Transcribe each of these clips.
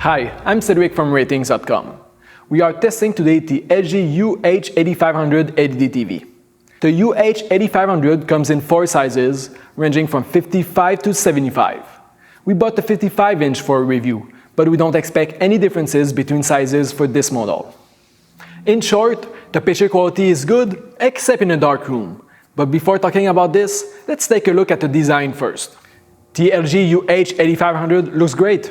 Hi, I'm Cedric from Ratings.com. We are testing today the LG UH8500 LED TV. The UH8500 comes in 4 sizes, ranging from 55 to 75. We bought the 55-inch for a review, but we don't expect any differences between sizes for this model. In short, the picture quality is good, except in a dark room. But before talking about this, let's take a look at the design first. The LG UH8500 looks great.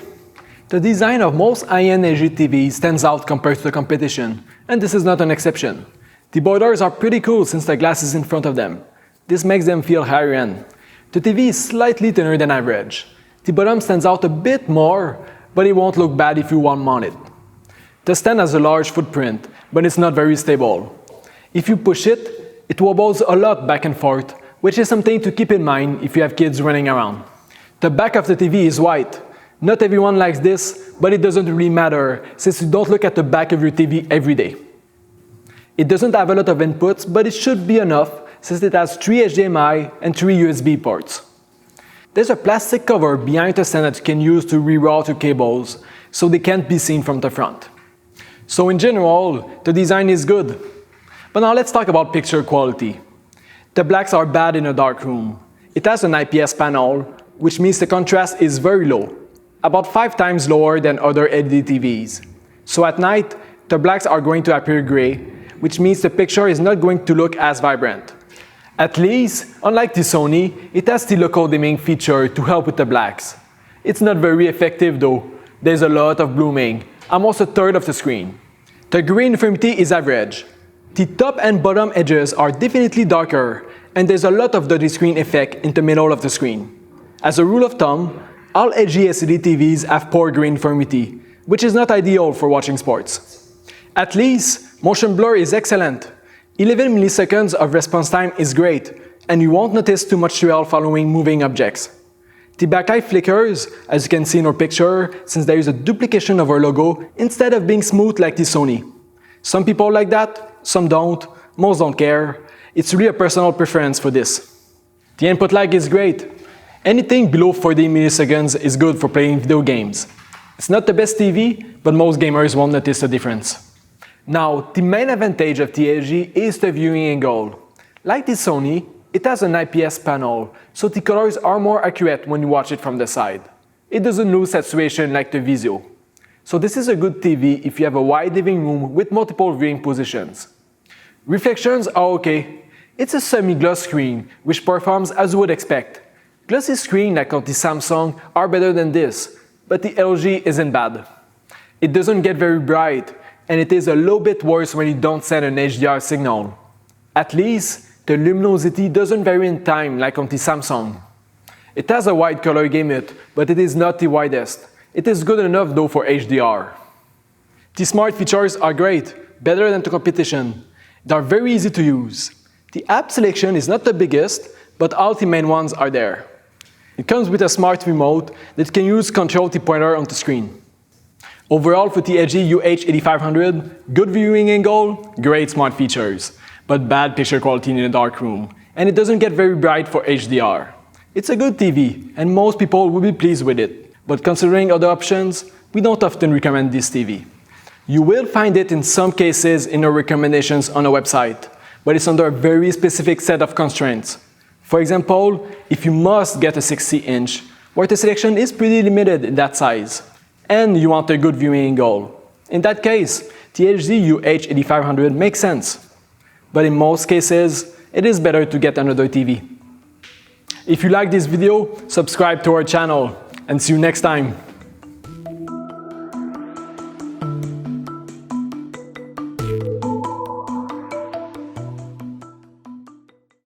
The design of most high-end LG TVs stands out compared to the competition, and this is not an exception. The borders are pretty cool since the glass is in front of them. This makes them feel higher end. The TV is slightly thinner than average. The bottom stands out a bit more, but it won't look bad if you want mount it. The stand has a large footprint, but it's not very stable. If you push it, it wobbles a lot back and forth, which is something to keep in mind if you have kids running around. The back of the TV is white. Not everyone likes this, but it doesn't really matter since you don't look at the back of your TV every day. It doesn't have a lot of inputs, but it should be enough since it has 3 HDMI and 3 USB ports. There's a plastic cover behind the stand that you can use to reroute your cables, so they can't be seen from the front. So in general, the design is good. But now let's talk about picture quality. The blacks are bad in a dark room. It has an IPS panel, which means the contrast is very low, about 5 times lower than other LED TVs. So at night, the blacks are going to appear gray, which means the picture is not going to look as vibrant. At least, unlike the Sony, it has the local dimming feature to help with the blacks. It's not very effective though. There's a lot of blooming, almost a third of the screen. The gray uniformity is average. The top and bottom edges are definitely darker, and there's a lot of dirty screen effect in the middle of the screen. As a rule of thumb, all LG LCD TVs have poor gray uniformity, which is not ideal for watching sports. At least, motion blur is excellent. 11 milliseconds of response time is great, and you won't notice too much trail following moving objects. The backlight flickers, as you can see in our picture, since there is a duplication of our logo instead of being smooth like the Sony. Some people like that, some don't, most don't care. It's really a personal preference for this. The input lag is great. Anything below 40 milliseconds is good for playing video games. It's not the best TV, but most gamers won't notice the difference. Now, the main advantage of the LG is the viewing angle. Like the Sony, it has an IPS panel, so the colors are more accurate when you watch it from the side. It doesn't lose saturation like the Vizio. So this is a good TV if you have a wide living room with multiple viewing positions. Reflections are okay. It's a semi-gloss screen, which performs as you would expect. Glossy screens like on the Samsung are better than this, but the LG isn't bad. It doesn't get very bright, and it is a little bit worse when you don't send an HDR signal. At least, the luminosity doesn't vary in time like on the Samsung. It has a wide color gamut, but it is not the widest. It is good enough though for HDR. The smart features are great, better than the competition. They are very easy to use. The app selection is not the biggest, but all the main ones are there. It comes with a smart remote that can use to control the pointer on the screen. Overall, for the LG UH8500, good viewing angle, great smart features, but bad picture quality in a dark room, and it doesn't get very bright for HDR. It's a good TV, and most people will be pleased with it, but considering other options, we don't often recommend this TV. You will find it in some cases in our recommendations on our website, but it's under a very specific set of constraints. For example, if you must get a 60-inch, where the selection is pretty limited in that size, and you want a good viewing angle. In that case, the LG UH8500 makes sense. But in most cases, it is better to get another TV. If you like this video, subscribe to our channel, and see you next time.